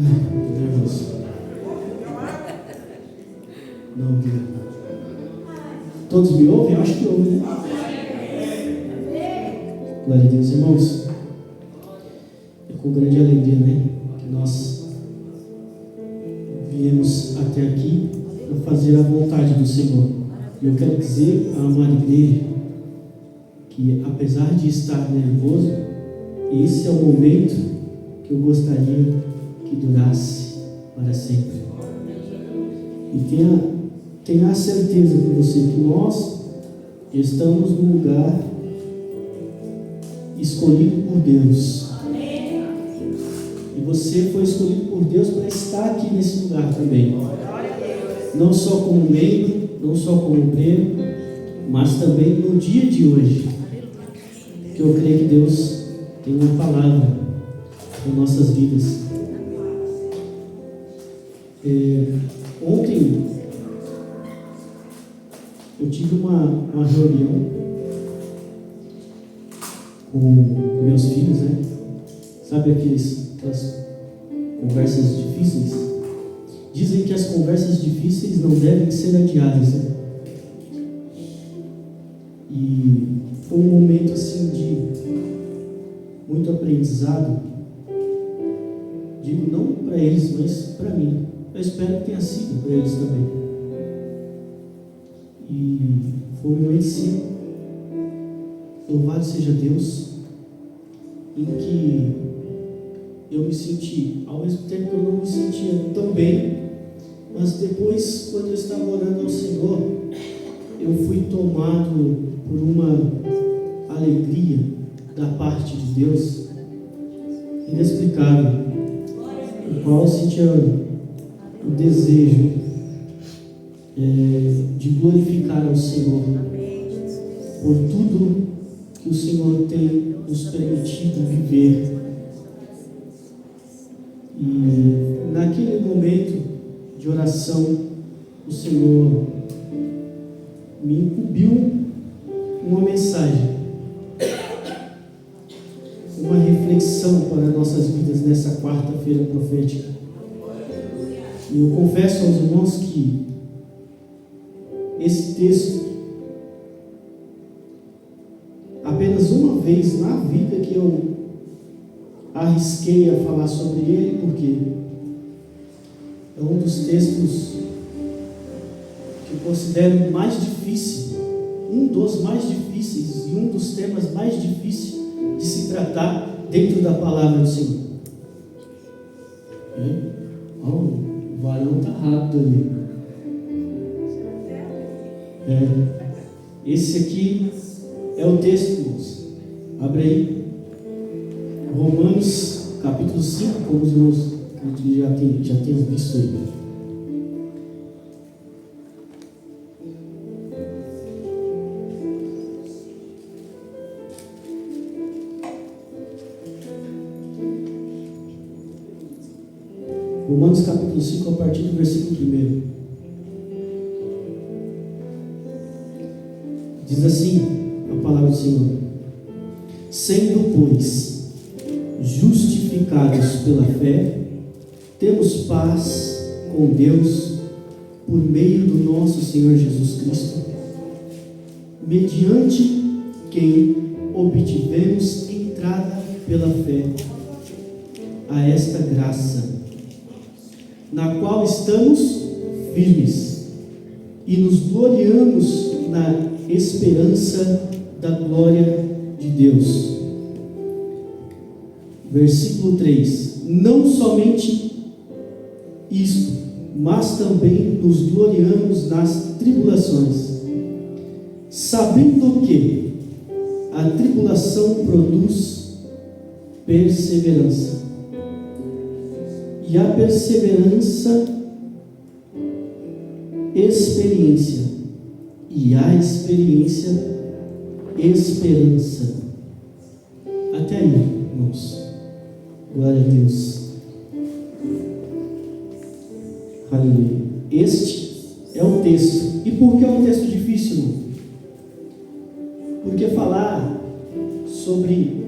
Tô nervoso. Não, todos me ouvem? Eu acho que ouvem, né? Glória a Deus, irmãos. É com grande alegria, né, que nós viemos até aqui para fazer a vontade do Senhor. E eu quero dizer à amada igreja que, apesar de estar nervoso, esse é o momento que eu gostaria que durasse para sempre. E tenha a certeza com você que nós estamos no lugar escolhido por Deus. E você foi escolhido por Deus para estar aqui nesse lugar também. Não só como membro, não só como obreiro, mas também no dia de hoje. Que eu creio que Deus tem uma palavra para nossas vidas. Ontem eu tive uma reunião com meus filhos, né? Sabe aquelas conversas difíceis? Dizem que as conversas difíceis não devem ser adiadas, né? E foi um momento assim de muito aprendizado. Digo não para eles, mas para mim. Eu espero que tenha sido para eles também. E foi um momento assim, louvado seja Deus, em que eu me senti, ao mesmo tempo que eu não me sentia tão bem, mas depois, quando eu estava orando ao Senhor, eu fui tomado por uma alegria da parte de Deus inexplicável, no qual eu sentia o desejo de glorificar ao Senhor por tudo que o Senhor tem nos permitido viver. E naquele momento de oração, o Senhor me incumbiu uma mensagem, uma reflexão para nossas vidas nessa quarta-feira profética. E eu confesso aos irmãos que esse texto, apenas uma vez na vida que eu arrisquei a falar sobre ele, porque é um dos textos que eu considero mais difícil, um dos mais difíceis e um dos temas mais difíceis de se tratar dentro da palavra do Senhor. O varão está rápido ali. Esse aqui é o texto, irmãos. Abre aí. Romanos capítulo 5, como os irmãos já tenham visto aí. Romanos capítulo 5, a partir do versículo 1. Diz assim a palavra do Senhor: sendo, pois, justificados pela fé, temos paz com Deus por meio do nosso Senhor Jesus Cristo, mediante quem obtivemos entrada pela fé a esta graça, na qual estamos firmes e nos gloriamos na esperança da glória de Deus. Versículo 3: não somente isto, mas também nos gloriamos nas tribulações, sabendo que a tribulação produz perseverança, e a perseverança, experiência, e a experiência, esperança. Até aí, irmãos. Glória a Deus. Aleluia. Este é o texto. E por que é um texto difícil, irmão? Porque falar sobre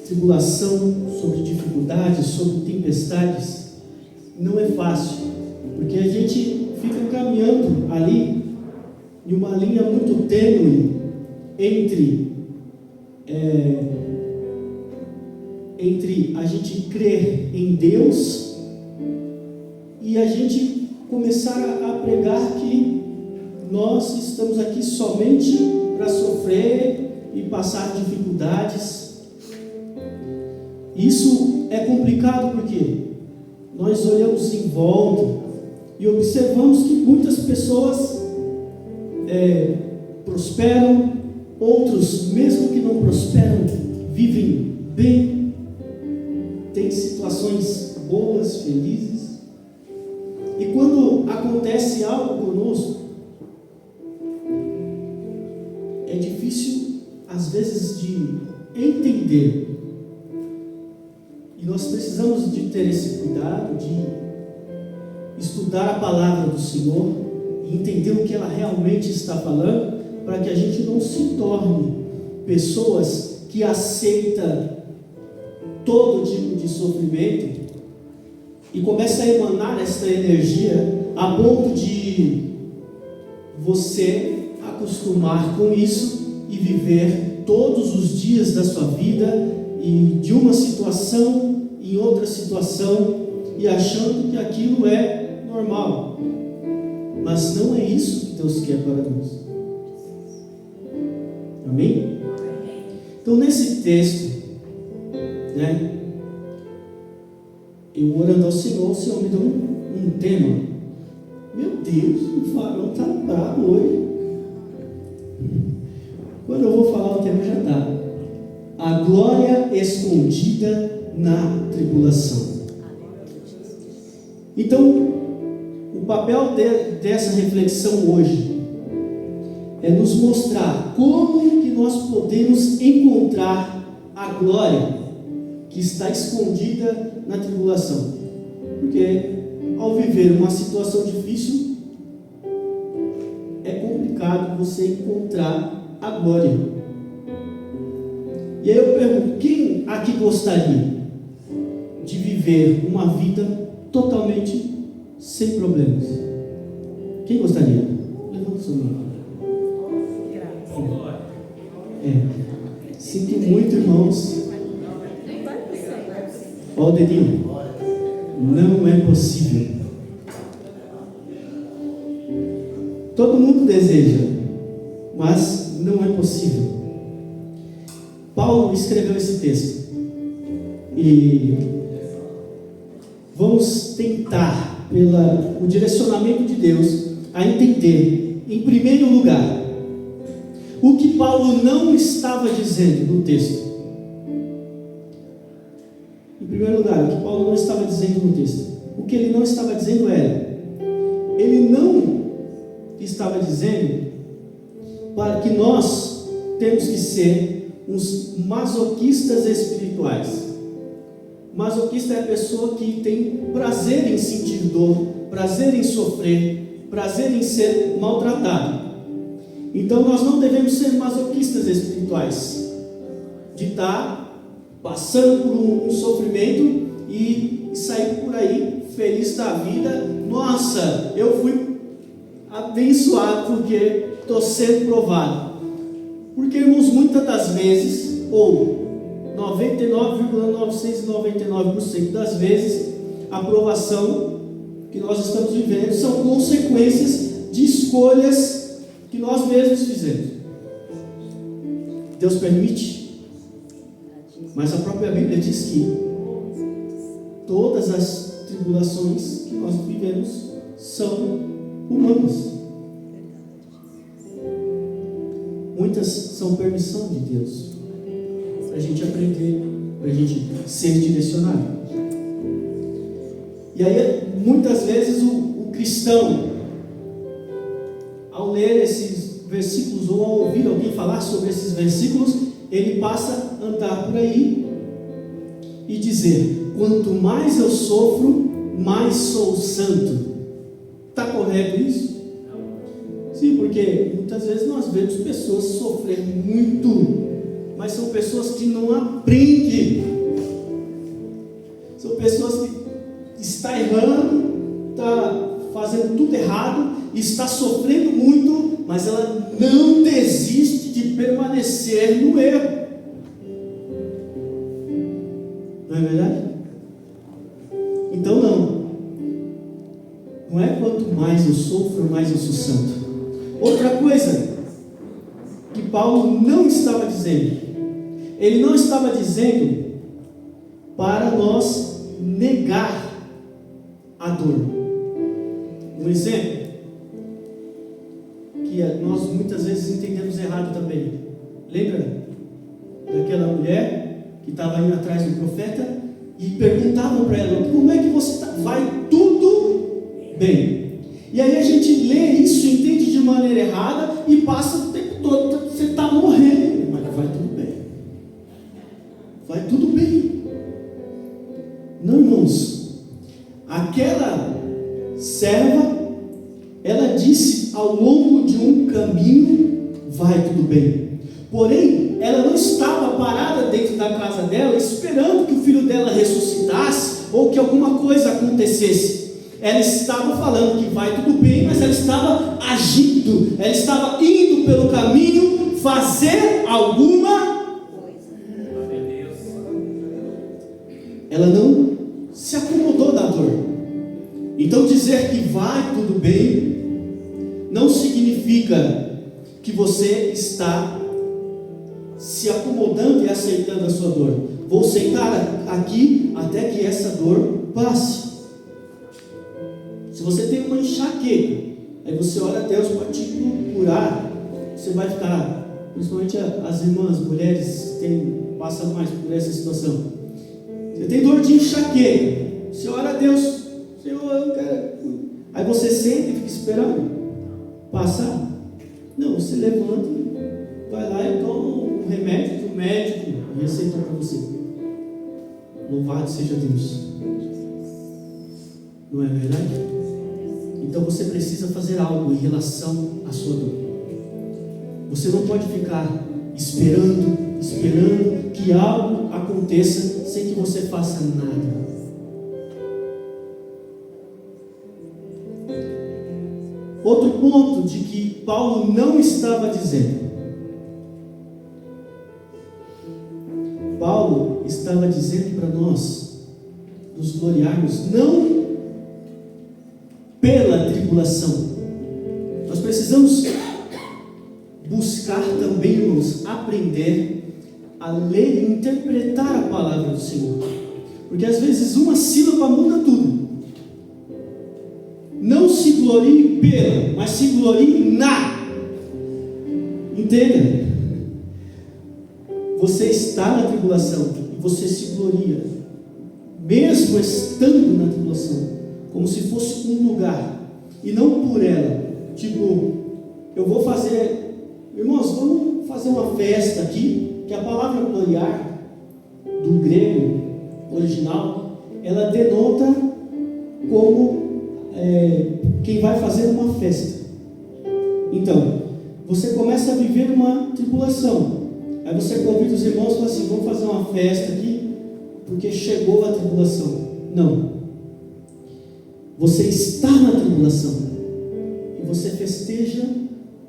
tribulação, sobre dificuldades, sobre tempestades, não é fácil, porque a gente fica caminhando ali em uma linha muito tênue entre a gente crer em Deus e a gente começar a pregar que nós estamos aqui somente para sofrer e passar dificuldades. Isso é complicado porque nós olhamos em volta e observamos que muitas pessoas prosperam, outros, mesmo que não prosperam, vivem bem, têm situações boas, felizes. E quando acontece algo conosco, é difícil às vezes de entender. E nós precisamos de ter esse cuidado, de estudar a palavra do Senhor e entender o que ela realmente está falando, para que a gente não se torne pessoas que aceitam todo tipo de sofrimento e começa a emanar essa energia a ponto de você acostumar com isso e viver todos os dias da sua vida e de uma situação em outra situação e achando que aquilo é normal. Mas não é isso que Deus quer para nós. Amém? Então nesse texto, eu orando ao Senhor, o Senhor me deu um tema. Meu Deus, o Farol está bravo hoje. Quando eu vou falar o tema já está. A glória escondida na tribulação. Então, o papel dessa reflexão hoje é nos mostrar como que nós podemos encontrar a glória que está escondida na tribulação. Porque ao viver uma situação difícil, é complicado você encontrar a glória. E aí eu pergunto, quem aqui gostaria de viver uma vida totalmente sem problemas? Quem gostaria? Levanta o seu nome. Sinto muito, irmãos. Olha o dedinho. Não é possível. Todo mundo deseja, mas não é possível. Paulo escreveu esse texto e vamos tentar, pelo direcionamento de Deus, a entender, em primeiro lugar, o que Paulo não estava dizendo no texto. Em primeiro lugar, o que Paulo não estava dizendo no texto. O que ele não estava dizendo era, ele não estava dizendo para que nós temos que ser uns masoquistas espirituais. Masoquista é a pessoa que tem prazer em sentir dor, prazer em sofrer, prazer em ser maltratado. Então nós não devemos ser masoquistas espirituais, de estar passando por um sofrimento e sair por aí feliz da vida. Nossa, eu fui abençoado porque estou sendo provado. Porque, irmãos, muitas das vezes, ou 99,999% das vezes, a provação que nós estamos vivendo são consequências de escolhas que nós mesmos fizemos. Deus permite, mas a própria Bíblia diz que todas as tribulações que nós vivemos são humanas. Muitas são permissão de Deus, para a gente aprender, para a gente ser direcionado. E aí, muitas vezes, o cristão, ao ler esses versículos ou ao ouvir alguém falar sobre esses versículos, ele passa a andar por aí e dizer: quanto mais eu sofro, mais sou santo. Está correto isso? Sim, porque muitas vezes nós vemos pessoas sofrer muito, mas são pessoas que não aprendem. São pessoas que estão está errando, está fazendo tudo errado, está sofrendo muito, mas ela não desiste de permanecer no erro. Não é verdade? Então não é quanto mais eu sofro, mais eu sou santo. Outra coisa que Paulo não estava dizendo, ele não estava dizendo para nós negar a dor. Um exemplo que nós muitas vezes entendemos errado também. Lembra daquela mulher que estava indo atrás do profeta e perguntavam para ela: como é que você está? Vai tudo bem? E aí a gente lê isso, entende de maneira errada e passa o tempo todo: você está morrendo, mas vai tudo bem. Vai tudo bem. Não, irmãos, aquela serva, ela disse ao longo de um caminho: vai tudo bem. Porém, ela não estava parada dentro da casa dela esperando que o filho dela ressuscitasse ou que alguma coisa acontecesse. Ela estava falando que vai tudo bem, mas ela estava agindo, ela estava indo pelo caminho fazer alguma coisa. Ela não se acomodou da dor. Então dizer que vai tudo bem não significa que você está se acomodando e aceitando a sua dor. Vou aceitar aqui até que essa dor passe. Se você tem uma enxaqueca, aí você ora a Deus para te curar, você vai ficar, principalmente as irmãs, mulheres, passam mais por essa situação. Você tem dor de enxaqueca, você ora a Deus: Senhor, eu quero. Aí você senta e fica esperando passar. Não, você levanta, vai lá e toma um remédio que o médico receitou para você. Louvado seja Deus. Não é verdade? Então você precisa fazer algo em relação à sua dor. Você não pode ficar esperando que algo aconteça sem que você faça nada. Outro ponto de que Paulo não estava dizendo. Paulo estava dizendo para nós nos gloriarmos não pela tribulação. Nós precisamos buscar também, irmãos, aprender a ler e interpretar a palavra do Senhor. Porque às vezes uma sílaba muda tudo. Não se glorie pela, mas se glorie na. Entenda? Você está na tribulação e você se gloria, mesmo estando na tribulação, como se fosse um lugar e não por ela. Tipo, eu vou fazer, irmãos, vamos fazer uma festa aqui, que a palavra gloriar do grego original, ela denota como quem vai fazer uma festa. Então, você começa a viver uma tribulação. Aí você convida os irmãos e fala assim: vamos fazer uma festa aqui, porque chegou a tribulação. Não. Você está na tribulação. E você festeja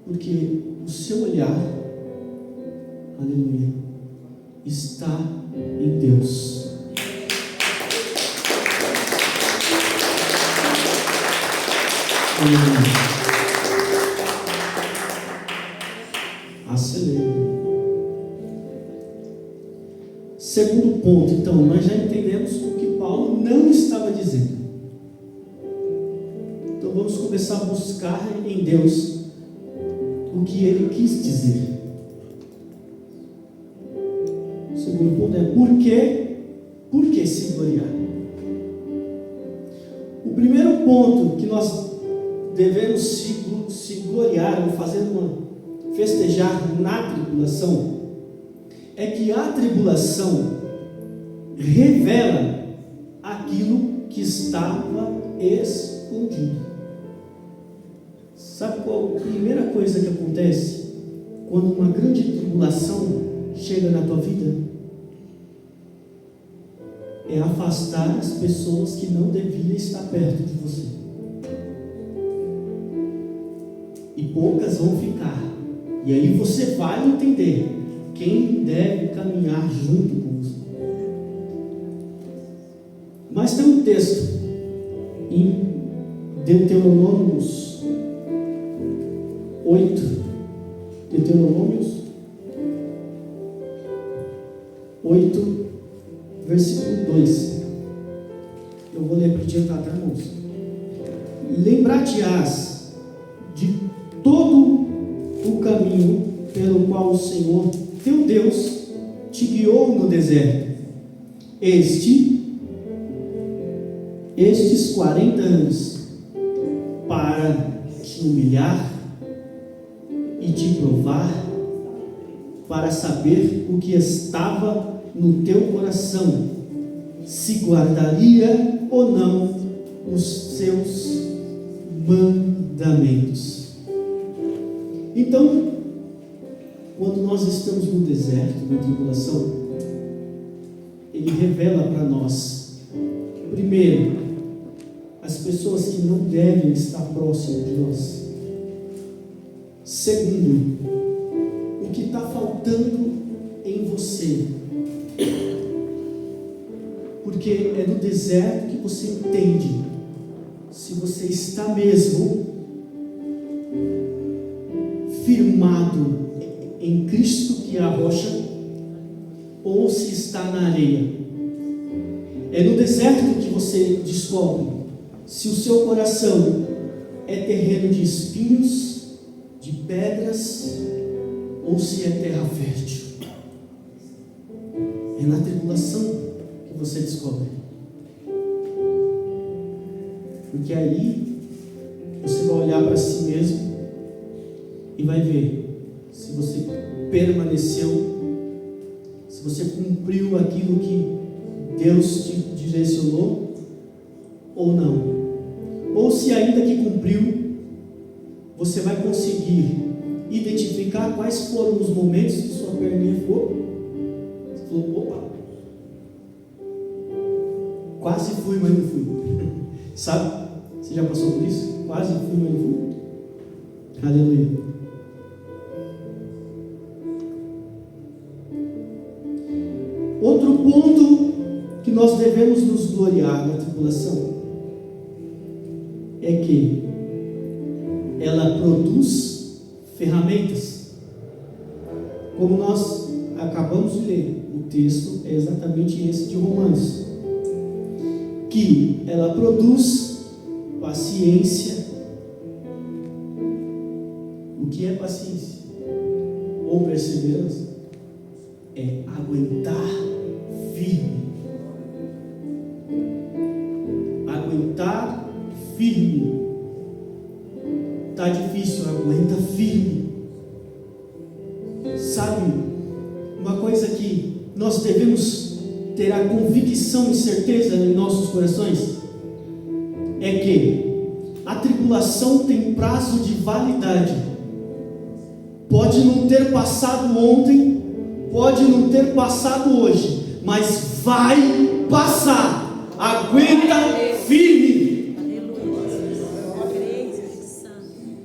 porque o seu olhar, aleluia, está em Deus. Acelera. Segundo ponto, então, nós já entendemos o que Paulo não estava dizendo. Então vamos começar a buscar em Deus o que ele quis dizer. O segundo ponto é por que se gloriar? O primeiro ponto que nós devemos se gloriar ou festejar na tribulação é que a tribulação revela aquilo que estava escondido. Sabe qual a primeira coisa que acontece quando uma grande tribulação chega na tua vida? é afastar as pessoas que não deviam estar perto de você. E poucas vão ficar. E aí você vai entender quem deve caminhar junto com você. Mas tem um texto em Deuteronômios 8. Deuteronômios 8, versículo 2. Eu vou ler para adiantar, tá, irmãos? Lembrar-te-ás de todo o caminho pelo qual o Senhor teu Deus te guiou no deserto estes 40 anos, para te humilhar e te provar, para saber o que estava no teu coração, se guardaria ou não os seus mandamentos. Então, quando nós estamos no deserto, na tribulação, Ele revela para nós, primeiro, as pessoas que não devem estar próximas de nós. Segundo, o que está faltando em você. Porque é no deserto que você entende se você está mesmo firmado em Cristo, que é a rocha, ou se está na areia. É no deserto que você descobre se o seu coração é terreno de espinhos, de pedras, ou se é terra fértil. É na tribulação que você descobre. Porque aí você vai olhar para si mesmo e vai ver se você permaneceu, se você cumpriu aquilo que Deus te direcionou ou não. Ou se ainda que cumpriu, você vai conseguir identificar quais foram os momentos que sua perninha ficou. Você falou, opa, quase fui, mas não fui. Sabe? Você já passou por isso? Quase fui, mas não fui. Aleluia. Outro ponto que nós devemos nos gloriar na tribulação é que ela produz ferramentas. Como nós acabamos de ler, o texto é exatamente esse de Romanos, que ela produz paciência. O que é paciência? Ou perseverança? É aguentar firme. Aguentar firme. Está difícil, aguenta firme. Sabe, uma coisa que nós devemos ter a convicção e certeza em nossos corações é que a tribulação tem prazo de validade. Pode não ter passado ontem, pode não ter passado hoje, mas vai passar. Aguenta firme.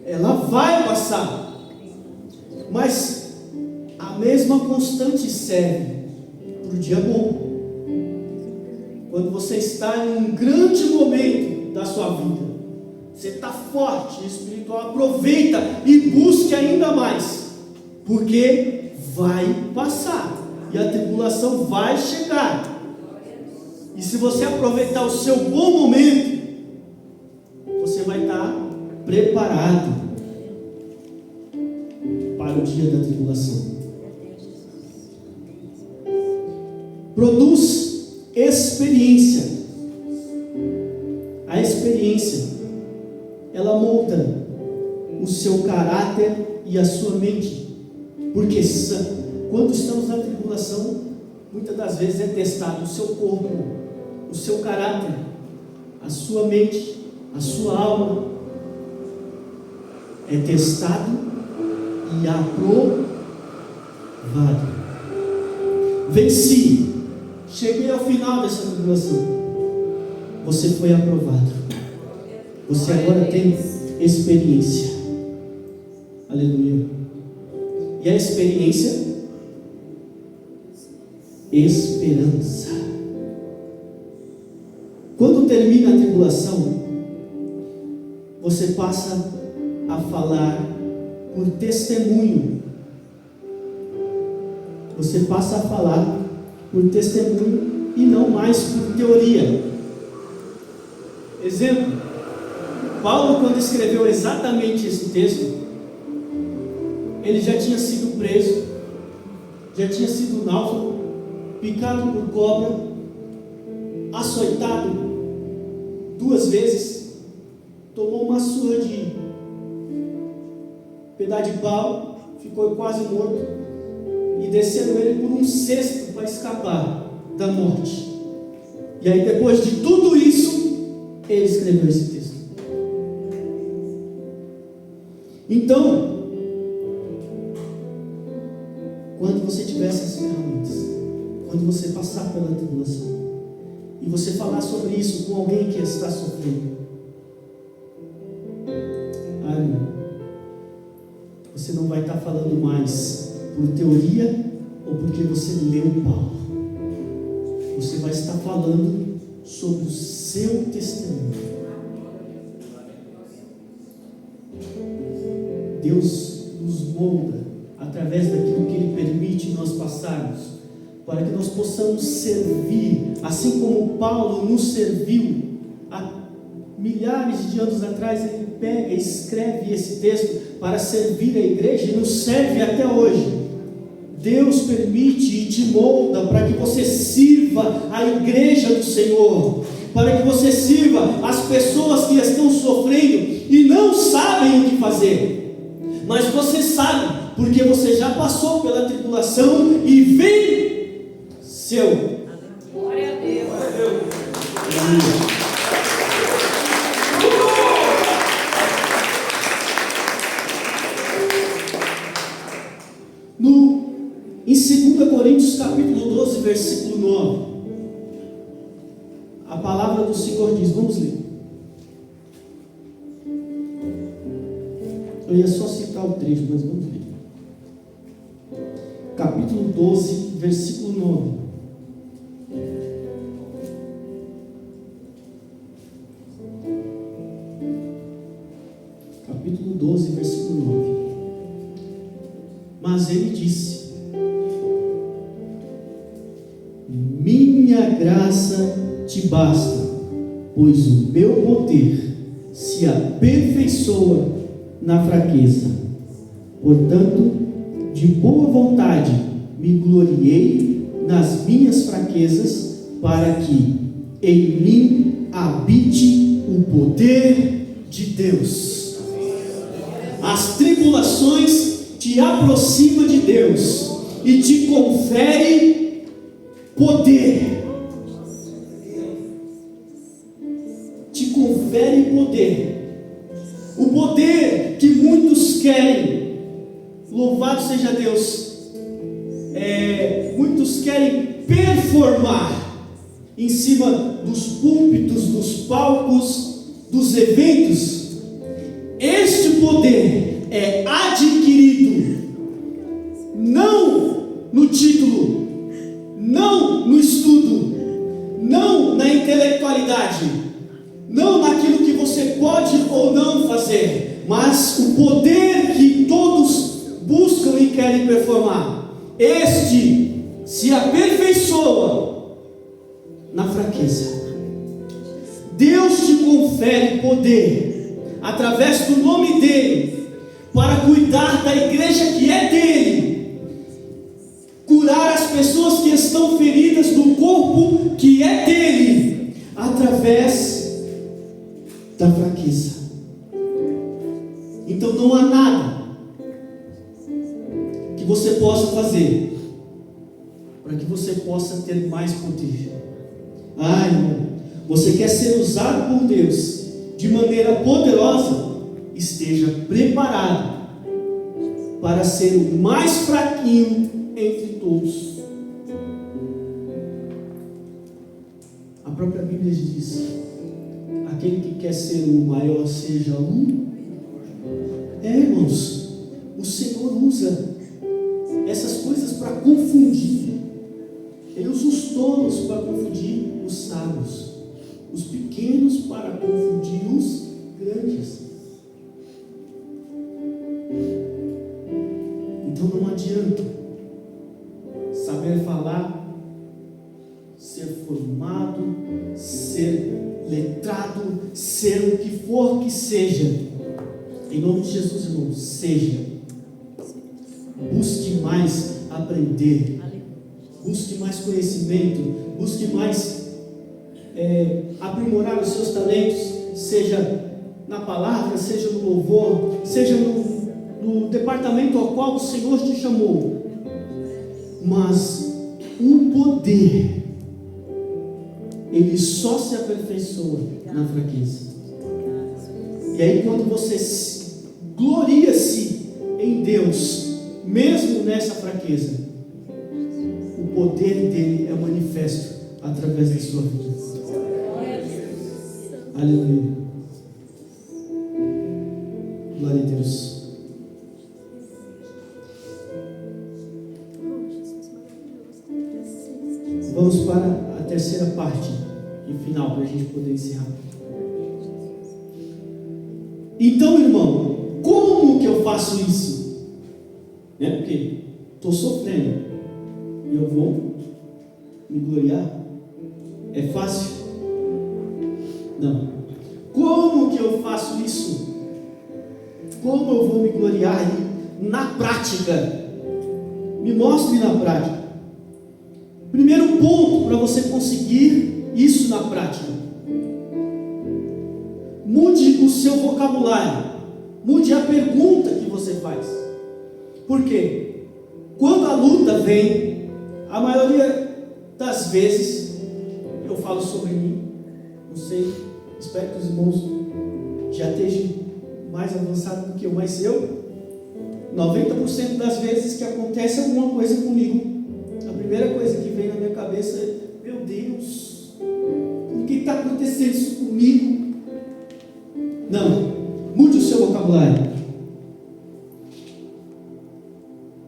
Ela vai passar. Mas a mesma constante serve para o dia bom. Quando você está em um grande momento da sua vida, você está forte, espiritual, aproveita e busque ainda mais, porque vai passar e a tribulação vai chegar. E se você aproveitar o seu bom momento, você vai estar preparado para o dia da tribulação. Produz experiência. A experiência, ela molda o seu caráter e a sua mente. Porque quando estamos na tribulação, muitas das vezes é testado o seu corpo, o seu caráter, a sua mente, a sua alma. É testado e aprovado. Venci cheguei ao final dessa tribulação. Você foi aprovado. Você agora tem experiência. Aleluia. E a experiência? Esperança. Quando termina a tribulação, você passa a falar por testemunho. Você passa a falar por testemunho e não mais por teoria. Exemplo, Paulo, quando escreveu exatamente esse texto, ele já tinha sido preso, já tinha sido náufrago, picado por cobra, açoitado 2 vezes, tomou uma surra de pedaço de pau, ficou quase morto, e desceram ele por um cesto para escapar da morte. E aí, depois de tudo isso, ele escreveu esse texto. Então, quando você tiver essas ferramentas, quando você passar pela tribulação, e você falar sobre isso com alguém que está sofrendo, você não vai estar falando mais por teoria ou porque você leu Paulo. Você vai estar falando sobre o seu testemunho. Deus nos molda através daquilo que Ele permite nós passarmos, para que nós possamos servir, assim como Paulo nos serviu há milhares de anos atrás. Ele pega e escreve esse texto para servir a igreja e nos serve até hoje. Deus permite e te molda para que você sirva a igreja do Senhor, para que você sirva as pessoas que estão sofrendo e não sabem o que fazer, mas você sabe, porque você já passou pela tribulação e venceu. Glória a Deus. Glória a Deus. Aleluia. Em 2 Coríntios capítulo 12, versículo 9, a palavra do Senhor diz, vamos ler. Eu ia só citar o trecho, mas vamos ler. Capítulo 12, versículo 9. Capítulo 12, versículo 9. Mas ele disse: minha graça te basta, pois o meu poder se aperfeiçoa na fraqueza. Portanto, de boa vontade me gloriei nas minhas fraquezas, para que em mim habite o poder de Deus. As tribulações te aproximam de Deus e te confere poder. Te confere poder. O poder que muitos querem. Louvado seja Deus. Muitos querem performar em cima dos púlpitos, dos palcos, dos eventos. Este poder é adquirido não no título, não no estudo, não na intelectualidade, não naquilo que você pode ou não fazer, mas o poder que todos buscam e querem performar. Este se aperfeiçoa na fraqueza. Deus te confere poder através do nome dele para cuidar da igreja que é dele, curar as pessoas que estão feridas do corpo que é dele, através da fraqueza. Então não há nada que você possa fazer para que você possa ter mais poder. Irmão, você quer ser usado por Deus de maneira poderosa? Esteja preparado para ser o mais fraquinho entre todos. própria Bíblia diz: aquele que quer ser o maior seja um. Irmãos, o Senhor usa essas coisas para confundir. Ele usa os tolos para confundir os sábios, os pequenos para confundir os grandes. Então não adianta saber falar, ser formado, ser letrado, ser o que for que seja. Em nome de Jesus, irmão, seja. Busque mais aprender. Busque mais conhecimento. Busque mais aprimorar os seus talentos. Seja na palavra, seja no louvor, seja no departamento ao qual o Senhor te chamou. Mas o poder, ele só se aperfeiçoa na fraqueza. E aí quando você gloria-se em Deus, mesmo nessa fraqueza, o poder dele é manifesto através da sua vida. Aleluia. Glória a Deus. Vamos para a terceira parte e final, para a gente poder encerrar. Então, irmão, como que eu faço isso? Porque estou sofrendo e eu vou me gloriar? É fácil? Não. Como que eu faço isso? Como eu vou me gloriar na prática? Me mostre na prática. Primeiro ponto para você conseguir isso na prática: mude o seu vocabulário, mude a pergunta que você faz. Por quê? Quando a luta vem, a maioria das vezes, eu falo sobre mim, não sei, espero que os irmãos já estejam mais avançados do que eu, mas eu, 90% das vezes que acontece alguma coisa comigo, a primeira coisa que vem na minha cabeça é: meu Deus, por que está acontecendo isso comigo? Não, mude o seu vocabulário.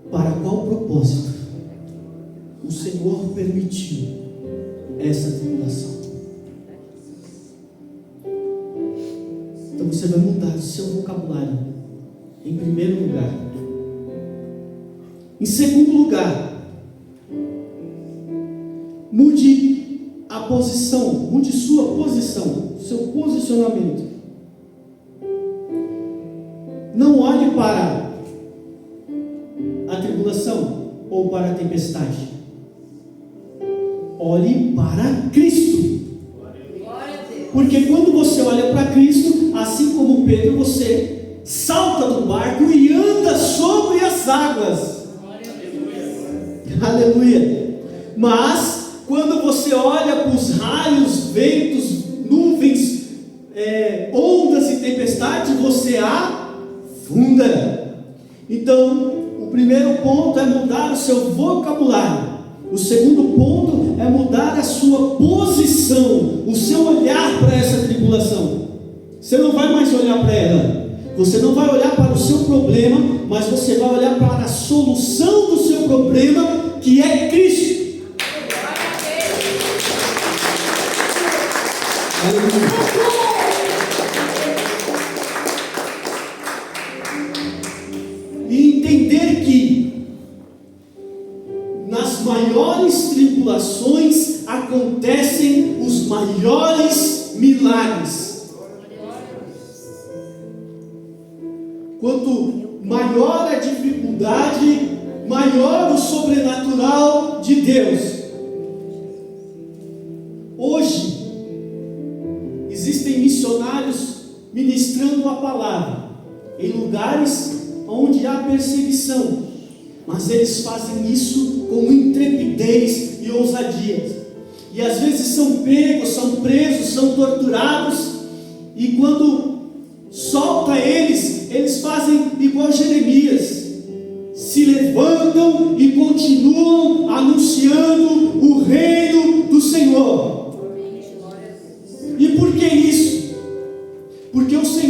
Para qual propósito o Senhor permitiu essa tribulação? Então você vai mudar o seu vocabulário, em primeiro lugar. Em segundo lugar, mude a posição, mude sua posição, seu posicionamento. Não olhe para a tribulação ou para a tempestade. Olhe para Cristo. Porque quando você olha para Cristo, assim como Pedro, você salta do barco e anda sobre as águas. Aleluia. Mas quando você olha para os raios, ventos, nuvens, ondas e tempestade, você afunda. Então, o primeiro ponto é mudar o seu vocabulário. O segundo ponto é mudar a sua posição, o seu olhar para essa tribulação. Você não vai mais olhar para ela, você não vai olhar para o seu problema, mas você vai olhar para a solução do seu problema, que é Cristo. Aleluia. E entender que nas maiores tribulações acontecem os maiores milagres. Quanto maior a dificuldade, maior o sobrenatural de Deus. Hoje existem missionários ministrando a palavra em lugares onde há perseguição, mas eles fazem isso com intrepidez e ousadia, e às vezes são pegos, são presos, são torturados, e quando solta eles fazem igual Jeremias, se levantam e continuam anunciando o reino do Senhor.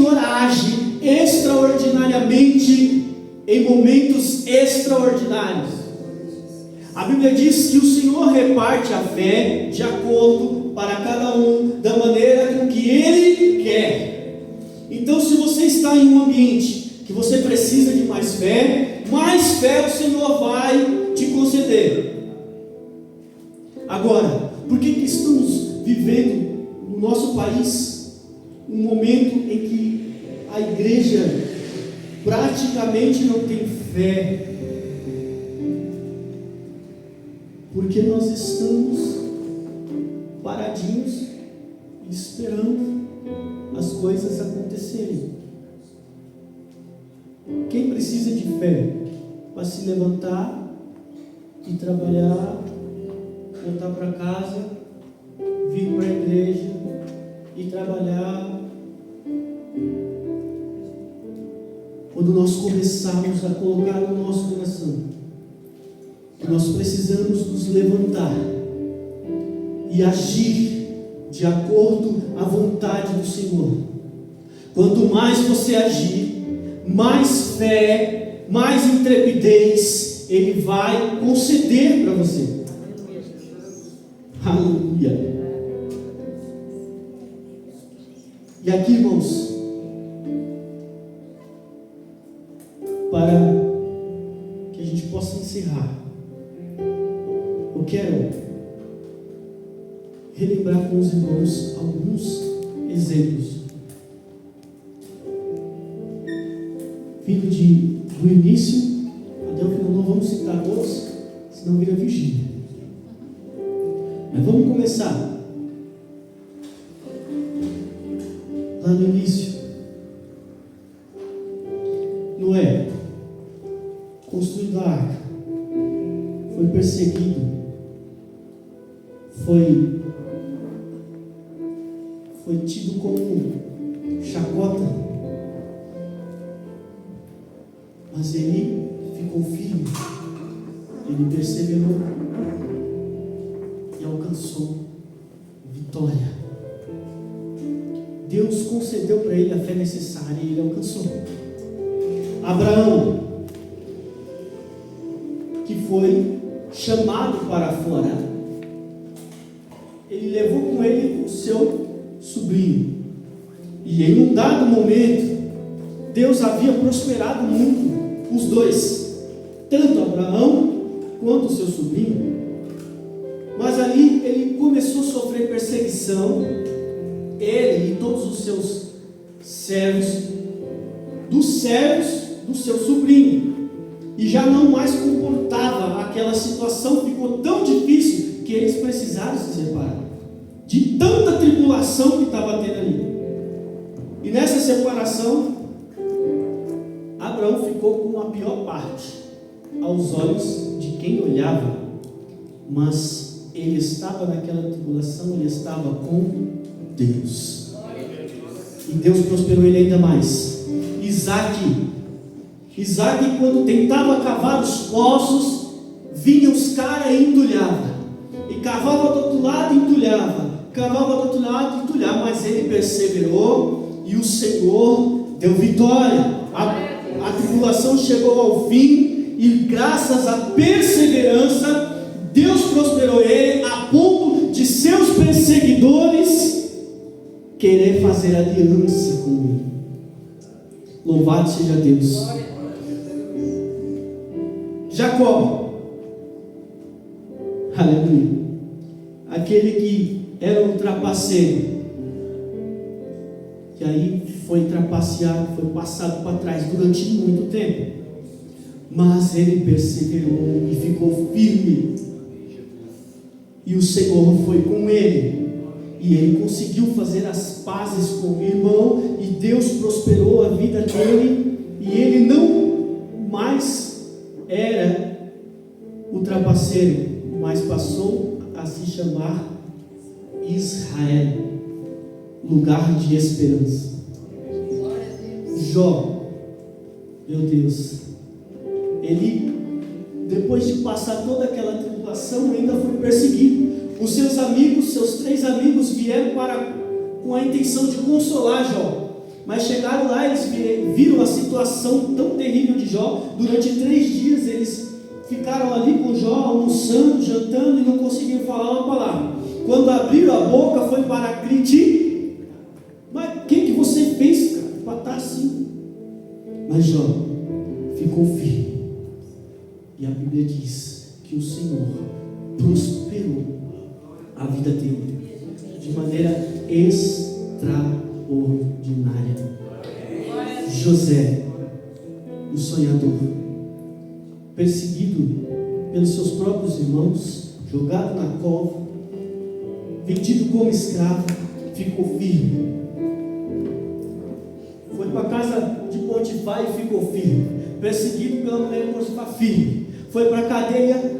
Senhor age extraordinariamente em momentos extraordinários. A Bíblia diz que o Senhor reparte a fé de acordo para cada um, da maneira com que Ele quer. Então, se você está em um ambiente que você precisa de mais fé o Senhor vai te conceder. Agora, por que estamos vivendo no nosso país um momento em que a igreja praticamente não tem fé? Porque nós estamos paradinhos esperando as coisas acontecerem. Quem precisa de fé para se levantar e trabalhar, voltar para casa, vir para a igreja e trabalhar? Quando nós começarmos a colocar no nosso coração que nós precisamos nos levantar e agir de acordo à vontade do Senhor. Quanto mais você agir, mais fé, mais intrepidez Ele vai conceder para você. Aleluia. E aqui, irmãos, para que a gente possa encerrar, eu quero relembrar com os irmãos alguns exemplos vindo do início até o final. Não vamos citar todos, senão vira vigília. Mas vamos começar lá no início. Noé, construindo a arca, foi perseguido, foi tido como chacota, mas ele ficou firme, ele perseverou e alcançou vitória. Deus concedeu para ele a fé necessária e ele alcançou. Abraão, que foi chamado para fora, ele levou com ele o seu sobrinho, e em um dado momento Deus havia prosperado muito os dois, tanto Abraão quanto o seu sobrinho. Mas ali ele começou a sofrer perseguição, ele e todos os seus servos do seu sobrinho, e já não mais comportava aquela situação. Ficou tão difícil que eles precisaram se separar, de tanta tribulação que estava tendo ali. E nessa separação, Abraão ficou com a pior parte aos olhos de quem olhava, mas ele estava naquela tribulação, ele estava com Deus, e Deus prosperou ele ainda mais. Isaac, quando tentava cavar os poços, vinha os caras e entulhava, e cavava do outro lado e entulhava, mas ele perseverou e o Senhor deu vitória. A tribulação chegou ao fim e graças à perseverança Deus prosperou ele, a ponto de seus perseguidores querer fazer aliança com ele. Louvado seja Deus. Jacó, aleluia, aquele que era um trapaceiro, que aí foi trapaceado, foi passado para trás durante muito tempo, mas ele perseverou e ficou firme, e o Senhor foi com ele, e ele conseguiu fazer as pazes com o irmão, e Deus prosperou a vida dele, e ele não mais era o trapaceiro, mas passou a se chamar Israel, lugar de esperança. Jó, meu Deus, ele, depois de passar toda aquela tribulação, ainda foi perseguido. Os seus amigos, seus 3 amigos, vieram com a intenção de consolar Jó, mas chegaram chegaram lá, eles viram a situação tão terrível de Jó. Durante 3 dias eles ficaram ali com Jó, almoçando, jantando, e não conseguiam falar uma palavra. Quando abriram a boca, foi para criticar. Mas o que você fez, cara, para estar assim? Mas Jó ficou firme. E a Bíblia diz que o Senhor prosperou a vida dele de maneira extraordinária. José, o sonhador, perseguido pelos seus próprios irmãos, jogado na cova, vendido como escravo, ficou firme. Foi para a casa de Potifar e ficou firme. Perseguido pela mulher de Potifar, firme. Foi para a cadeia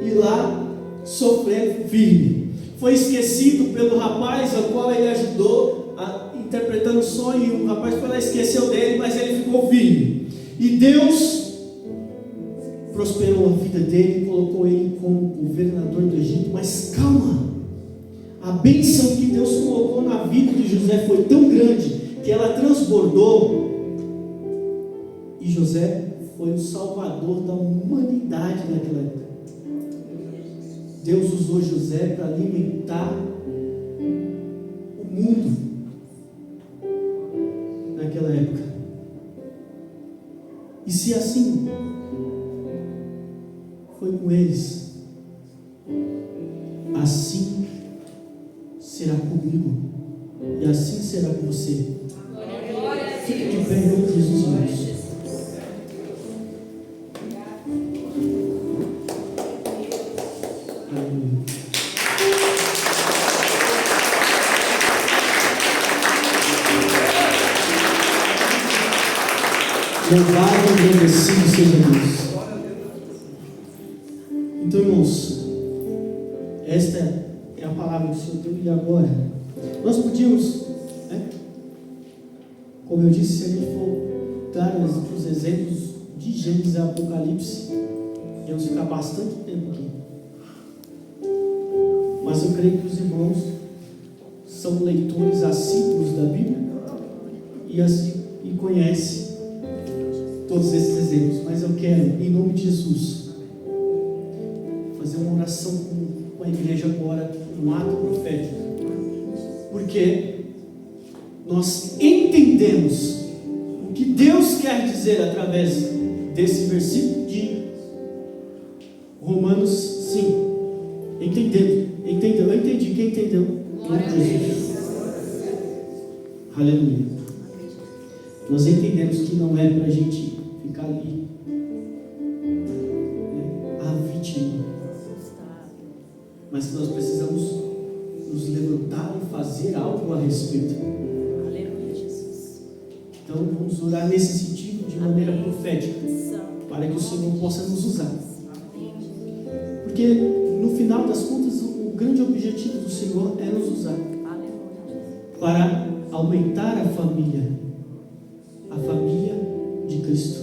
e lá sofrendo, firme. Foi esquecido pelo rapaz ao qual ele ajudou, interpretando o sonho, e o rapaz foi lá, esqueceu dele, mas ele ficou firme. E Deus prosperou a vida dele e colocou ele como governador do Egito. Mas calma, a bênção que Deus colocou na vida de José foi tão grande que ela transbordou, e José foi o salvador da humanidade naquela época. Deus usou José para alimentar o mundo naquela época. E se assim foi com eles, assim será comigo, e assim será com você. Fique de pé em nome de Jesus, irmãos. Louvado e agradecido seja Deus. Então, irmãos, esta é a palavra que o Senhor deu. E agora, nós podíamos, como eu disse, se a gente for dar os exemplos de Gênesis e Apocalipse, vamos ficar bastante tempo aqui. Mas eu creio que os irmãos são leitores assíduos da Bíblia e conhecem todos esses exemplos. Mas eu quero, em nome de Jesus, fazer uma oração com a igreja agora, um ato profético, porque nós entendemos o que Deus quer dizer através desse versículo de Romanos 5. Entendeu? Eu entendi. Quem entendeu? Jesus. Aleluia. Nós entendemos que não é para a gente ficar ali a vítima, mas que nós precisamos nos levantar e fazer algo a respeito. Aleluia, Jesus. Então vamos orar nesse sentido, de maneira profética, para que o Senhor possa nos usar. Porque no final das contas, o grande objetivo do Senhor é nos usar para aumentar a família de Cristo.